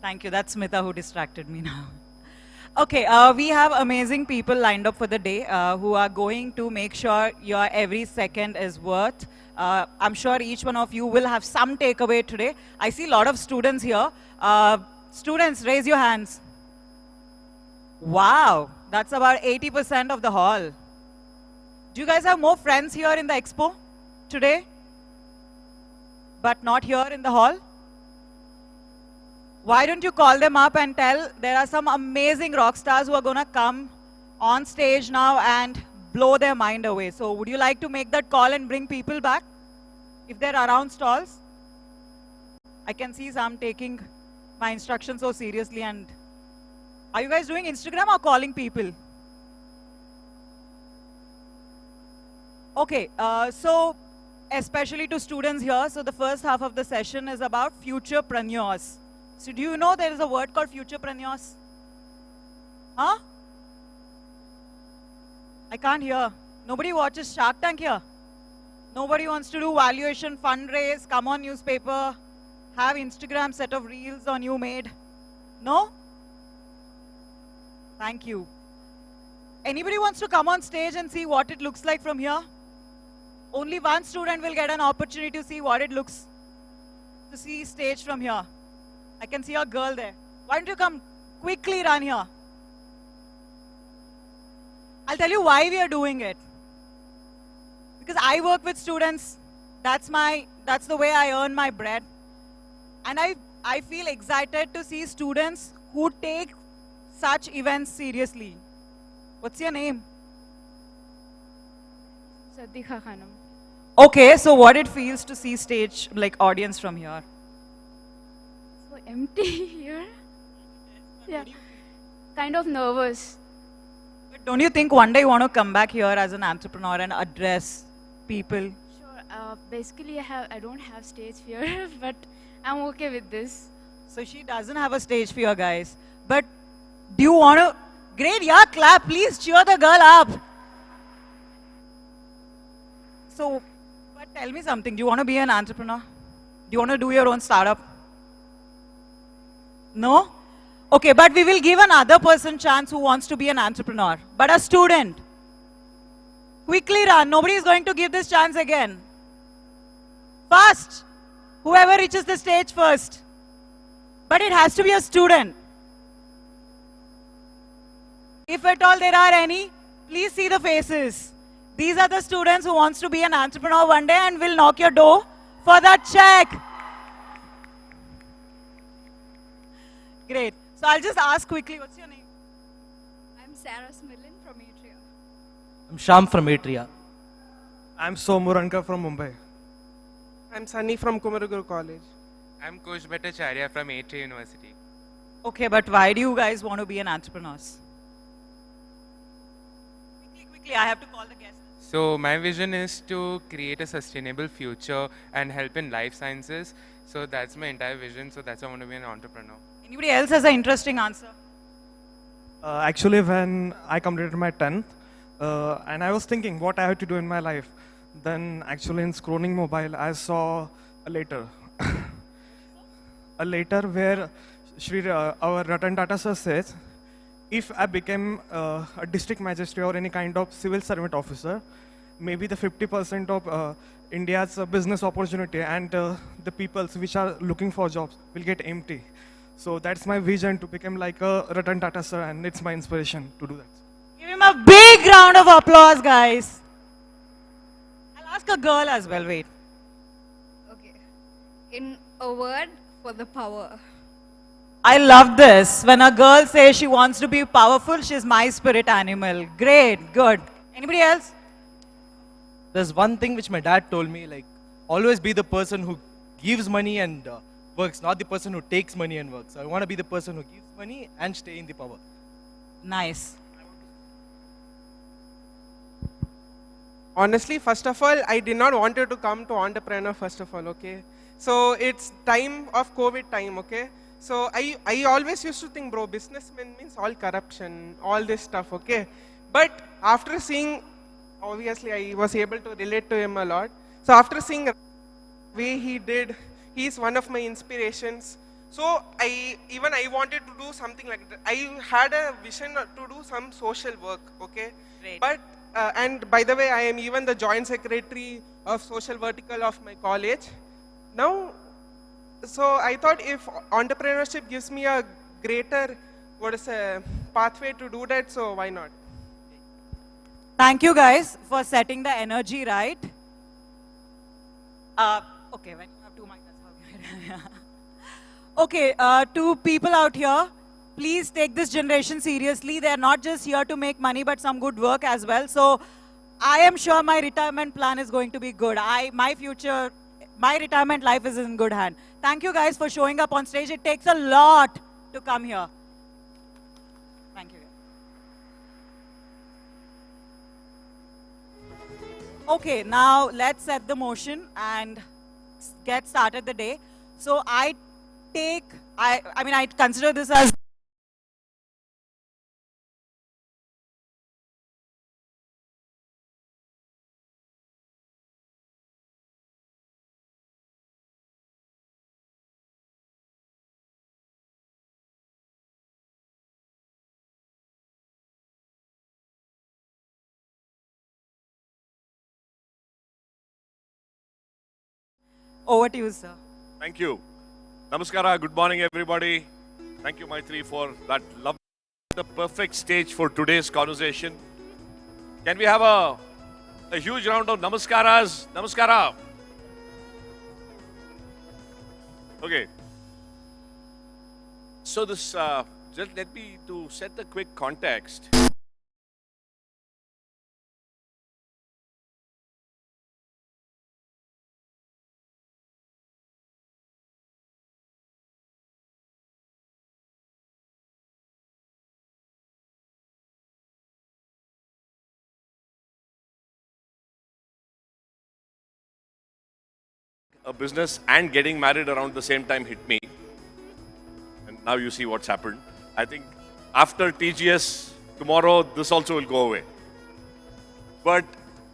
Thank you. That's Smita who distracted me now. Okay, we have amazing people lined up for the day who are going to make sure your every second is worth. I'm sure each one of you will have some takeaway today. I see a lot of students here. Students, raise your hands. Wow, that's about 80% of the hall. Do you guys have more friends here in the expo today? But not here in the hall? Why don't you call them up and tell there are some amazing rock stars who are going to come on stage now and blow their mind away. So would you like to make that call and bring people back if they're around stalls? I can see some taking my instructions so seriously. And are you guys doing Instagram or calling people? Okay, so especially to students here, so the first half of the session is about futurepreneurs. So do you know there is a word called futurepreneurs? Huh? I can't hear. Nobody watches Shark Tank here. Nobody wants to do valuation, fundraise, come on newspaper, have Instagram set of reels on you made. No? Thank you. Anybody wants to come on stage and see what it looks like from here? Only one student will get an opportunity to see what it looks, to see stage from here. I can see a girl there. Why don't you come quickly run here? I'll tell you why we are doing it. Because I work with students. That's the way I earn my bread. And I feel excited to see students who take such events seriously. What's your name? Saddiqa Khanum. Okay, so what it feels to see stage, like audience from here? So empty here. Yeah. Kind of nervous. But don't you think one day you want to come back here as an entrepreneur and address people? Sure. Basically, I don't have stage fear, but I'm okay with this. So she doesn't have a stage fear, guys. But do you want to? Great, yeah, clap. Please cheer the girl up. So, but tell me something. Do you want to be an entrepreneur? Do you want to do your own startup? No? Okay, but we will give another person chance who wants to be an entrepreneur. But a student. Quickly run. Nobody is going to give this chance again. First. Whoever reaches the stage first. But it has to be a student. If at all there are any, please see the faces. These are the students who wants to be an entrepreneur one day and will knock your door for that check. Great. So I'll just ask quickly, what's your name? I'm Sarah Smilin from Atria. I'm Sham from Atria. I'm Somurankar from Mumbai. I'm Sunny from Kumaraguru College. I'm Kush Bhattacharya from Atria University. Okay, but why do you guys want to be an entrepreneurs? Quickly, I have to call the guests. So my vision is to create a sustainable future and help in life sciences. So that's my entire vision. So that's why I want to be an entrepreneur. Anybody else has an interesting answer? Actually, when I completed my 10th, and I was thinking what I had to do in my life, then actually in scrolling mobile, I saw a letter. A letter where our Ratan Tata sir says, if I became a district magistrate or any kind of civil servant officer, maybe the 50% of India's business opportunity and the peoples which are looking for jobs will get empty. So that's my vision, to become like a Ratan Tata sir, and it's my inspiration to do that. Give him a big round of applause, guys. I'll ask a girl as well, wait. Okay. In a word, for the power. I love this. When a girl says she wants to be powerful, she's my spirit animal. Great, good. Anybody else? There's one thing which my dad told me, like, always be the person who gives money and works, not the person who takes money and works. So I want to be the person who gives money and stay in the power. Nice. Honestly, first of all, I did not want to come to entrepreneur first of all, okay? So it's time of COVID time, okay? So I always used to think, bro, businessman means all corruption, all this stuff, okay? But after seeing, obviously I was able to relate to him a lot. So after seeing the way he did, he's one of my inspirations. So I wanted to do something like that. I had a vision to do some social work, okay? Great. But, and by the way, I am even the joint secretary of social vertical of my college. Now, so I thought if entrepreneurship gives me a greater, pathway to do that, so why not? Thank you guys for setting the energy right. Okay, when you have two mics, that's how you Okay, to people out here, please take this generation seriously. They're not just here to make money, but some good work as well. So I am sure my retirement plan is going to be good. My retirement life is in good hand. Thank you guys for showing up on stage. It takes a lot to come here. Thank you. Okay, now let's set the motion and get started the day. So I consider this as over to you, sir. Thank you. Namaskara, good morning everybody. Thank you Maitri for that lovely, the perfect stage for today's conversation. Can we have a huge round of namaskaras? Namaskara. Okay. So this, just let me to set the quick context. A business and getting married around the same time hit me. And now you see what's happened. I think after TGS, tomorrow, this also will go away. But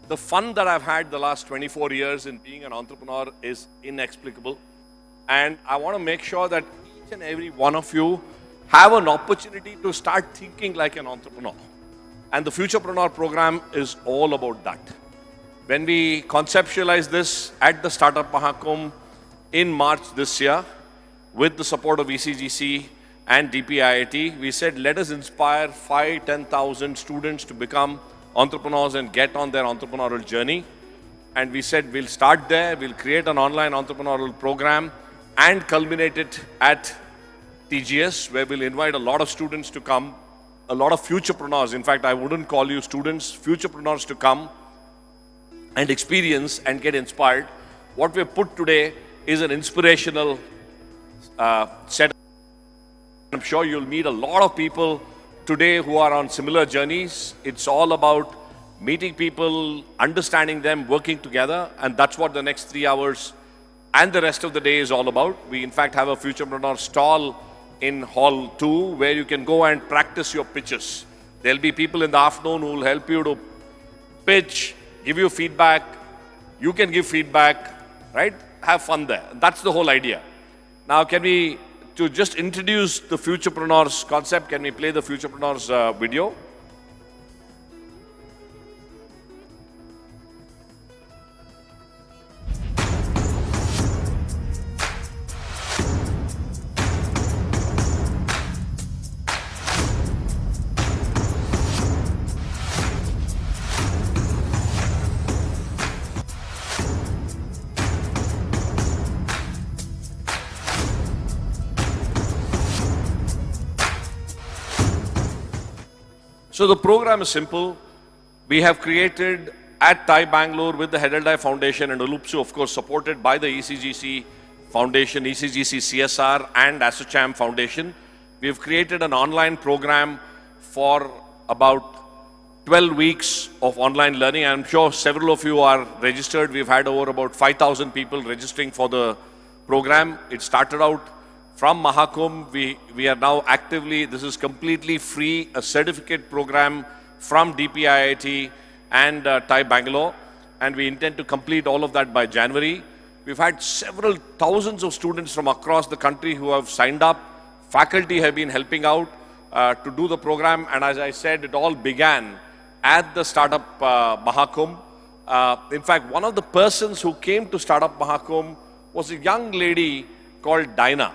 the fun that I've had the last 24 years in being an entrepreneur is inexplicable. And I want to make sure that each and every one of you have an opportunity to start thinking like an entrepreneur. And the Futurepreneur program is all about that. When we conceptualized this at the Startup Mahakumbh in March this year, with the support of ECGC and DPIIT, we said, let us inspire 5,000-10,000 students to become entrepreneurs and get on their entrepreneurial journey. And we said, we'll start there, we'll create an online entrepreneurial program and culminate it at TGS, where we'll invite a lot of students to come, a lot of futurepreneurs. In fact, I wouldn't call you students, futurepreneurs to come and experience and get inspired. What we've put today is an inspirational set. I'm sure you'll meet a lot of people today who are on similar journeys. It's all about meeting people, understanding them, working together, and that's what the next 3 hours and the rest of the day is all about. We in fact have a Futurepreneur stall in Hall 2 where you can go and practice your pitches. There'll be people in the afternoon who will help you to pitch, give you feedback, you can give feedback, right? Have fun there. That's the whole idea. Now, can we, to just introduce the Futurepreneurs concept, can we play the Futurepreneurs video? So the program is simple. We have created at TiE Bangalore with the Hedeldai Foundation and Ulupsu, of course, supported by the ECGC Foundation, ECGC CSR and ASSOCHAM Foundation. We have created an online program for about 12 weeks of online learning. I'm sure several of you are registered. We've had over about 5,000 people registering for the program. It started out from Mahakumbh. We are now actively, this is completely free, a certificate program from DPIIT and TiE Bangalore. And we intend to complete all of that by January. We've had several thousands of students from across the country who have signed up. Faculty have been helping out to do the program. And as I said, it all began at the Startup Mahakumbh. In fact, one of the persons who came to Startup Mahakumbh was a young lady called Dinah.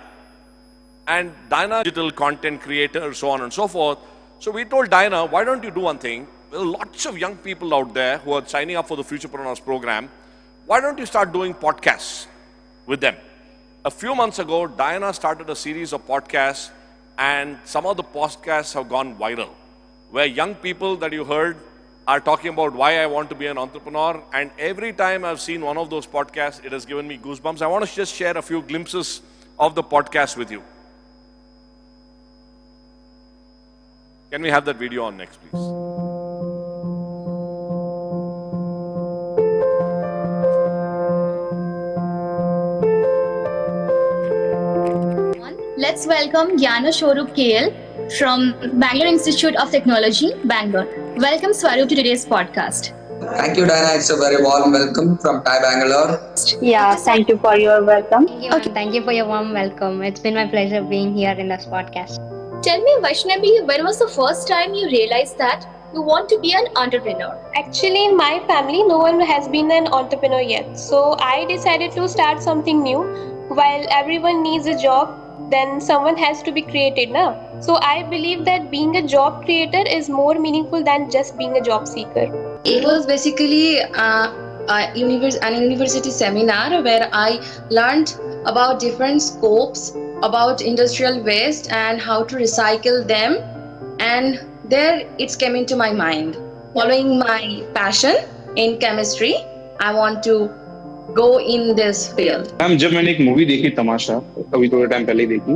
And Dinah, digital content creator, so on and so forth. So we told Dinah, why don't you do one thing? There are lots of young people out there who are signing up for the Futurepreneurs program. Why don't you start doing podcasts with them? A few months ago, Diana started a series of podcasts, and some of the podcasts have gone viral, where young people that you heard are talking about why I want to be an entrepreneur. And every time I've seen one of those podcasts, it has given me goosebumps. I want to just share a few glimpses of the podcast with you. Can we have that video on next, please? Let's welcome Jnana Shorup KL from Bangalore Institute of Technology, Bangalore. Welcome Swaroop to today's podcast. Thank you, Diana. It's a very warm welcome from TiE Bangalore. Yeah, thank you for your welcome. Thank you for your warm welcome. It's been my pleasure being here in this podcast. Tell me, Vaishnavi, when was the first time you realized that you want to be an entrepreneur? Actually, in my family, no one has been an entrepreneur yet. So I decided to start something new. While everyone needs a job, then someone has to be created now. So I believe that being a job creator is more meaningful than just being a job seeker. It was basically an university seminar where I learned about different scopes, about industrial waste and how to recycle them. And there it came into my mind. Following my passion in chemistry, I want to go in this field. Ma'am, जब मैंने एक movie देखी तमाशा, अभी थोड़े time पहले ही देखी,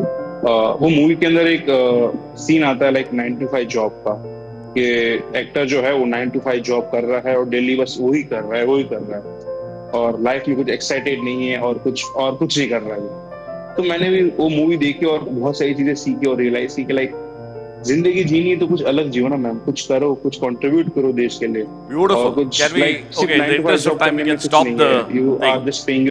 वो movie के अंदर एक सीन आता है लाइक 9 to 5 जॉब का, कि एक्टर जो है वो 9 to 5 जॉब कर रहा है और डेली बस वही कर रहा है और लाइफ में कुछ एक्साइटेड नहीं है और कुछ नहीं कर रहा है। तो मैंने भी वो मूवी देखी और बहुत सारी चीजें सीखी और रियलाइज की कि लाइक जिंदगी जीनी है तो कुछ अलग जियो ना मैम, कुछ करो, कुछ कंट्रीब्यूट करो देश के लिए। Beautiful. Can we, okay, in the interest of time, we can stop the thing.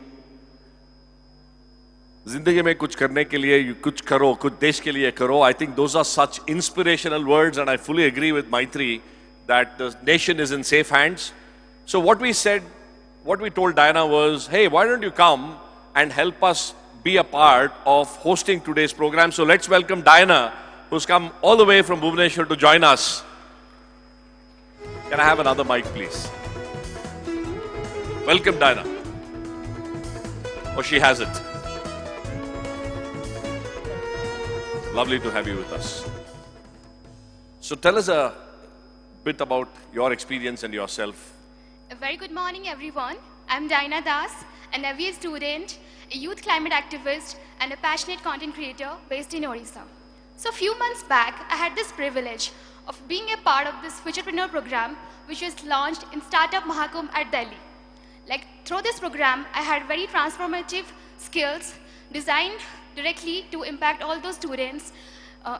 जिंदगी में कुछ करने के लिए कुछ करो, कुछ देश के लिए करो. I think those are such inspirational words, and I fully agree with Maitri that the nation is in safe hands. So what we said, what we told Diana was, hey, why don't you come and help us be a part of hosting today's program? So let's welcome Diana, who's come all the way from Bhubaneswar to join us. Can I have another mic, please? Welcome, Diana. Oh, she has it. Lovely to have you with us. So tell us a bit about your experience and yourself. A very good morning, everyone. I'm Diana Das, an MBA student, a youth climate activist, and a passionate content creator based in Orissa. So a few months back, I had this privilege of being a part of this Futurepreneur program, which was launched in Startup Mahakumbh at Delhi. Like, through this program, I had very transformative skills designed directly to impact all those students,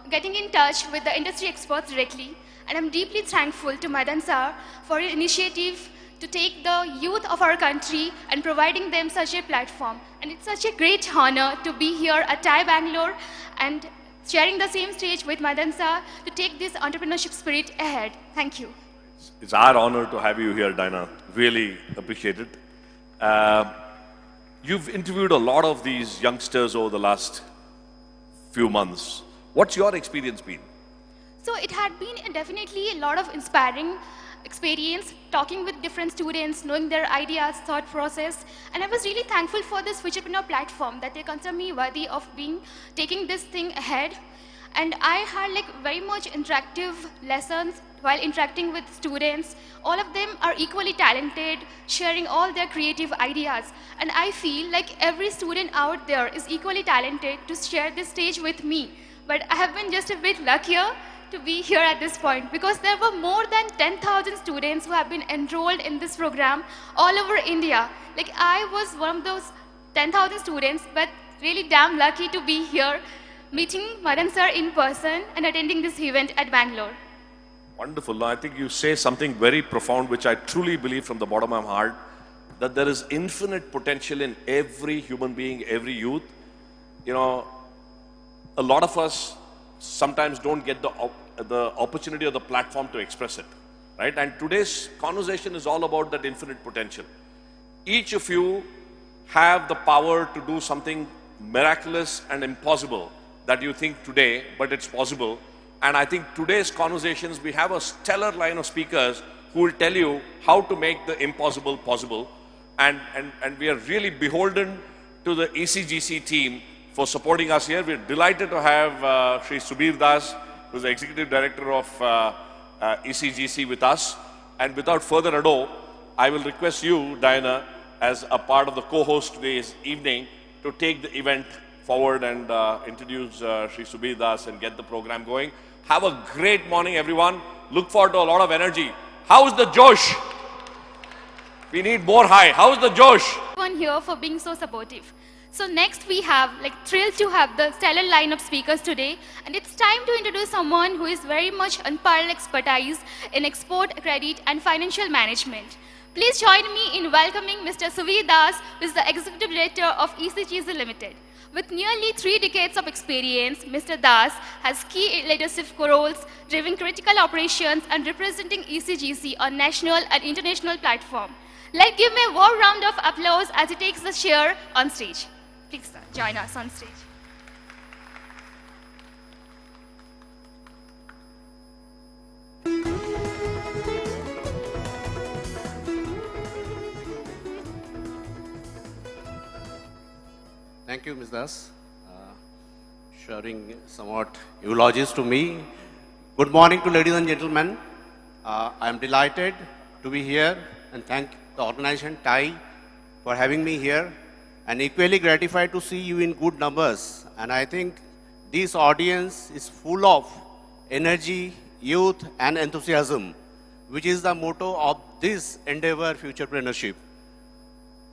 getting in touch with the industry experts directly. And I'm deeply thankful to Madan sir for his initiative to take the youth of our country and providing them such a platform. And it's such a great honor to be here at TiE Bangalore and sharing the same stage with Madan sir to take this entrepreneurship spirit ahead. Thank you. It's our honor to have you here, Diana. Really appreciate it. You've interviewed a lot of these youngsters over the last few months. What's your experience been? So it had been definitely a lot of inspiring experience, talking with different students, knowing their ideas, thought process, and I was really thankful for this Futurepreneur platform that they consider me worthy of taking this thing ahead. And I had like very much interactive lessons while interacting with students. All of them are equally talented, sharing all their creative ideas. And I feel like every student out there is equally talented to share this stage with me. But I have been just a bit luckier to be here at this point because there were more than 10,000 students who have been enrolled in this program all over India. Like, I was one of those 10,000 students, but really damn lucky to be here, meeting Madan sir in person and attending this event at Bangalore. Wonderful. I think you say something very profound, which I truly believe from the bottom of my heart. that there is infinite potential in every human being, every youth. You know, a lot of us sometimes don't get the opportunity or the platform to express it, right? And today's conversation is all about that infinite potential. Each of you have the power to do something miraculous and impossible that you think today, but it's possible. And I think today's conversations, we have a stellar line of speakers who will tell you how to make the impossible possible. And we are really beholden to the ECGC team for supporting us here. We're delighted to have Sri Subir Das, who's the Executive Director of ECGC with us. And without further ado, I will request you, Diana, as a part of the co-host today's evening, to take the event forward and introduce Sri Subir Das and get the program going. Have a great morning, everyone. Look forward to a lot of energy. How's the Josh? We need more high. How's the Josh? Everyone here for being so supportive. So next we have, thrilled to have the stellar line of speakers today, and it's time to introduce someone who is very much unparalleled expertise in export, credit and financial management. Please join me in welcoming Mr. Subir Das, who is the Executive Director of ECGC Limited. With nearly 3 decades of experience, Mr. Das has key leadership roles, driving critical operations and representing ECGC on national and international platform. Let's give him a warm round of applause as he takes the chair on stage. Please join us on stage. Thank you, Ms. Das, sharing somewhat eulogies to me. Good morning to ladies and gentlemen. I am delighted to be here and thank the organization TiE for having me here, and equally gratified to see you in good numbers. And I think this audience is full of energy, youth and enthusiasm, which is the motto of this endeavor, Futurepreneurship.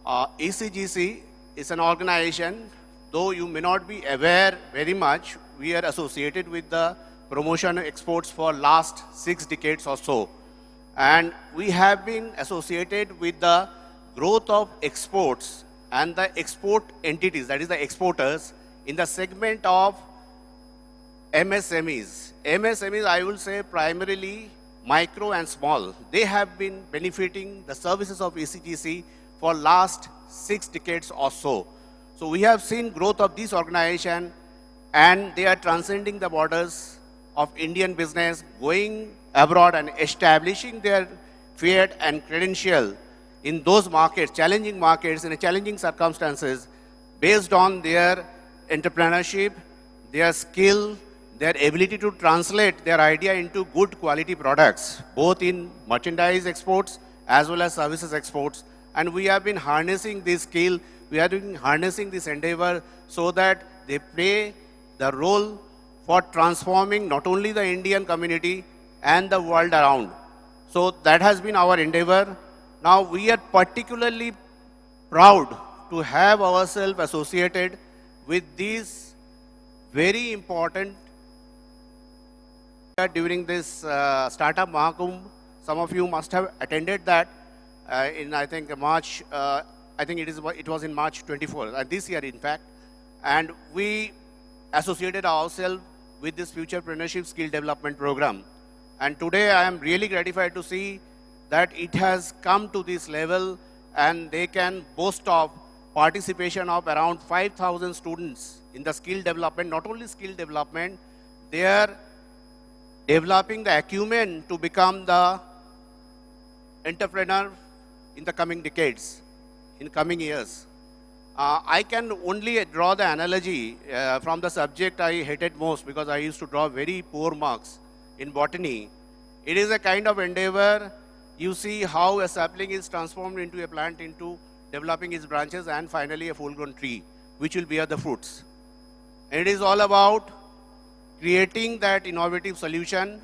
ECGC is an organization, though you may not be aware very much, we are associated with the promotion of exports for last 6 decades or so. And we have been associated with the growth of exports and the export entities, that is the exporters, in the segment of MSMEs. MSMEs, I will say primarily micro and small. They have been benefiting the services of ECGC for last 6 decades or so. So we have seen growth of this organization, and they are transcending the borders of Indian business, going abroad and establishing their fiat and credential in those markets, challenging markets, in a challenging circumstances, based on their entrepreneurship, their skill, their ability to translate their idea into good quality products, both in merchandise exports as well as services exports. And we have been harnessing this skill, we have been harnessing this endeavor so that they play the role for transforming not only the Indian community and the world around. So that has been our endeavor. Now we are particularly proud to have ourselves associated with these very important during this Startup Mahakumbh. Some of you must have attended that in, I think, March, I think it was in March 24, this year in fact. And we associated ourselves with this Futurepreneurship Skill Development Program. And today I am really gratified to see that it has come to this level, and they can boast of participation of around 5,000 students in the skill development. Not only skill development, they are developing the acumen to become the entrepreneur in the coming decades, in coming years. I can only draw the analogy from the subject I hated most, because I used to draw very poor marks in botany. It is a kind of endeavor. You see how a sapling is transformed into a plant, into developing its branches, and finally a full-grown tree, which will bear the fruits. And it is all about creating that innovative solution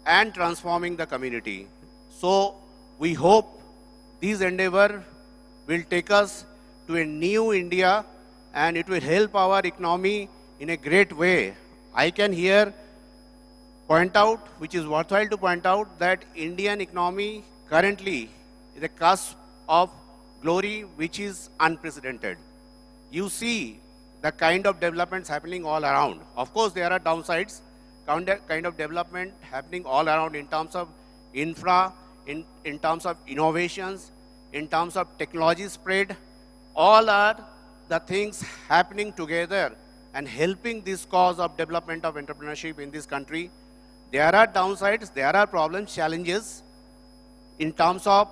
and transforming the community. So we hope this endeavor will take us to a new India, and it will help our economy in a great way. I can here point out, which is worthwhile to point out, that Indian economy currently is a cusp of glory which is unprecedented. You see the kind of developments happening all around. Of course, there are downsides, kind of development happening all around in terms of infra, in terms of innovations, in terms of technology spread. All are the things happening together and helping this cause of development of entrepreneurship in this country. There are downsides, there are problems, challenges in terms of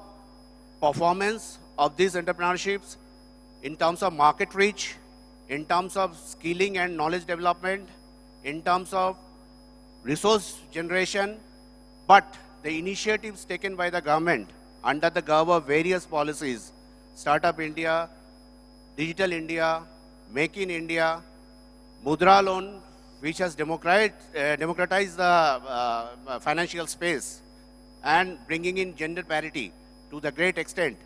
performance of these entrepreneurships, in terms of market reach, in terms of skilling and knowledge development, in terms of resource generation. But the initiatives taken by the government under the cover of various policies, Startup India, Digital India, Make in India, Mudra loan, which has democratized the financial space and bringing in gender parity to the great extent,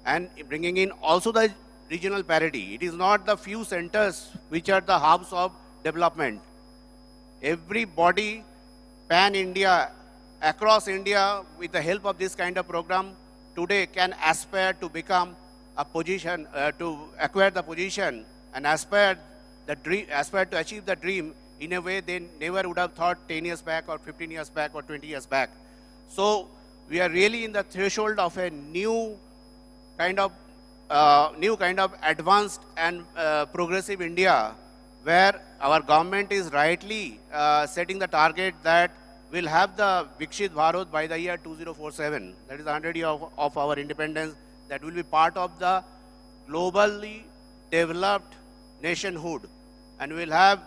and bringing in also the regional parity. It is not the few centers which are the hubs of development. Everybody, pan-India, across India, with the help of this kind of program, today can aspire to become a position, to acquire the position and aspire to achieve the dream in a way they never would have thought 10 years back or 15 years back or 20 years back. So we are really in the threshold of a new kind of advanced and progressive India, where our government is rightly setting the target that we'll have the Vikshit Bharat by the year 2047. That is the 100 year of our independence. That will be part of the globally developed nationhood. And we'll have,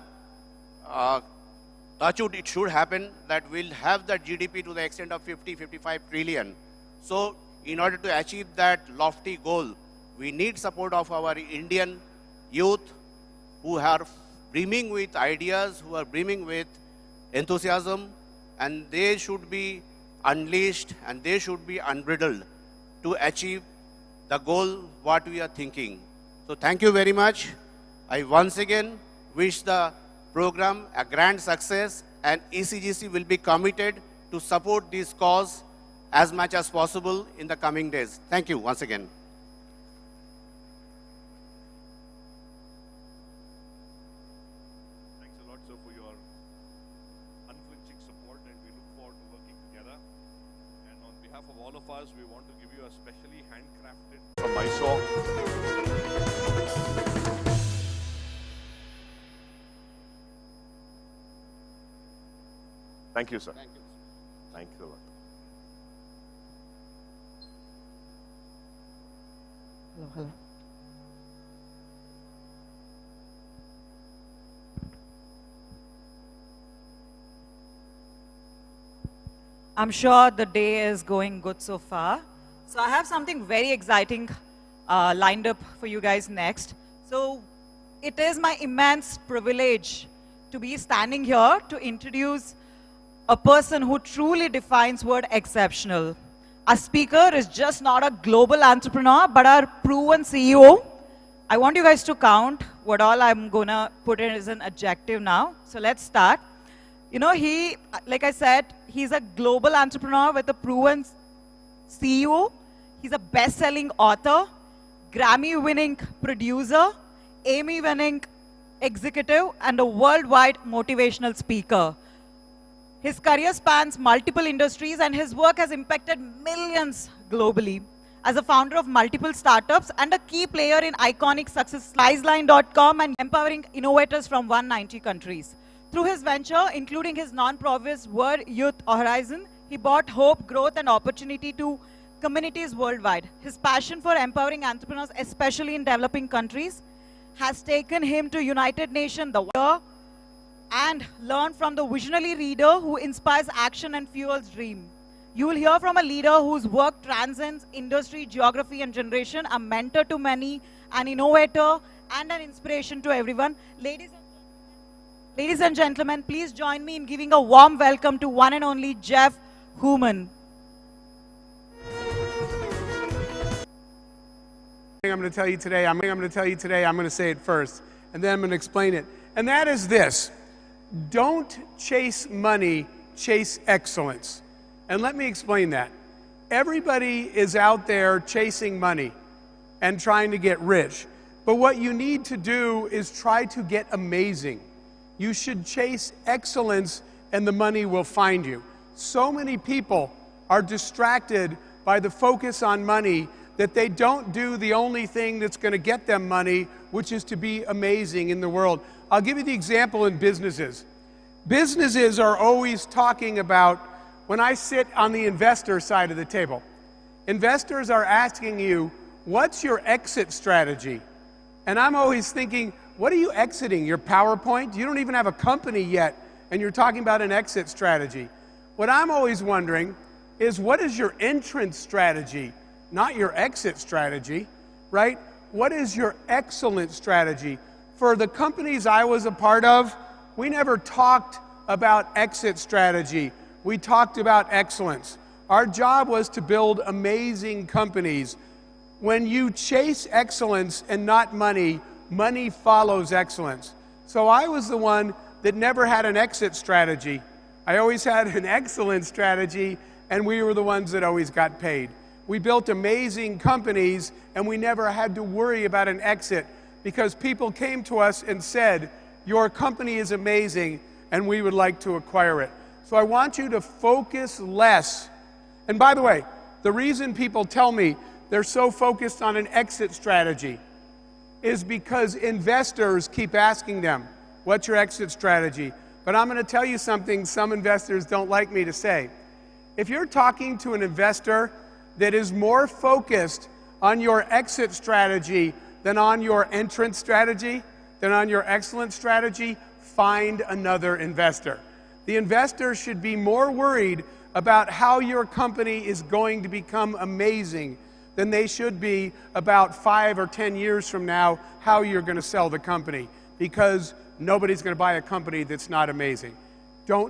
touch wood, it should happen, that we'll have the GDP to the extent of 50-55 trillion. So in order to achieve that lofty goal, we need support of our Indian youth who are brimming with ideas, who are brimming with enthusiasm, and they should be unleashed and they should be unbridled to achieve the goal what we are thinking. So thank you very much. I once again wish the program a grand success, and ECGC will be committed to support this cause as much as possible in the coming days. Thank you once again. Thanks a lot, sir, for your unflinching support, and we look forward to working together. And on behalf of all of us, we want to give you a specially handcrafted from Mysore. Thank you, sir. Thank you. Thank you a lot. Hello. I'm sure the day is going good so far. So I have something very exciting lined up for you guys next. So it is my immense privilege to be standing here to introduce a person who truly defines word exceptional. Our speaker is just not a global entrepreneur, but our proven CEO. I want you guys to count what all I'm gonna put in as an adjective now. So let's start. You know, he, like I said, he's a global entrepreneur with a proven CEO. He's a best-selling author, Grammy-winning producer, Emmy-winning executive, and a worldwide motivational speaker. His career spans multiple industries, and his work has impacted millions globally. As a founder of multiple startups and a key player in iconic success Sliceline.com and empowering innovators from 190 countries. Through his venture, including his non-profit World Youth Horizon, he brought hope, growth, and opportunity to communities worldwide. His passion for empowering entrepreneurs, especially in developing countries, has taken him to United Nations, the world, and learn from the visionary leader who inspires action and fuels dream. You will hear from a leader whose work transcends industry, geography, and generation, a mentor to many, an innovator, and an inspiration to everyone. Ladies and gentlemen, please join me in giving a warm welcome to one and only Jeff Human. I'm going to tell you today, I'm going to say it first, and then I'm going to explain it. And that is this: don't chase money, chase excellence. And let me explain that. Everybody is out there chasing money. and trying to get rich. But what you need to do is try to get amazing. You should chase excellence and the money will find you. So many people are distracted by the focus on money that they don't do the only thing that's going to get them money, which is to be amazing in the world. I'll give you the example in businesses. Businesses are always talking about, when I sit on the investor side of the table, investors are asking you, what's your exit strategy? And I'm always thinking, what are you exiting? Your PowerPoint? You don't even have a company yet, and you're talking about an exit strategy. What I'm always wondering is, what is your entrance strategy? Not your exit strategy, right? What is your excellent strategy? For the companies I was a part of, we never talked about exit strategy. We talked about excellence. Our job was to build amazing companies. When you chase excellence and not money, money follows excellence. So I was the one that never had an exit strategy. I always had an excellent strategy, and we were the ones that always got paid. We built amazing companies, and we never had to worry about an exit because people came to us and said, your company is amazing, and we would like to acquire it. So I want you to focus less. And by the way, the reason people tell me they're so focused on an exit strategy is because investors keep asking them, what's your exit strategy? But I'm going to tell you something some investors don't like me to say. If you're talking to an investor that is more focused on your exit strategy than on your entrance strategy, than on your excellent strategy, find another investor. The investor should be more worried about how your company is going to become amazing than they should be about 5 or 10 years from now how you're going to sell the company, because nobody's going to buy a company that's not amazing. Don't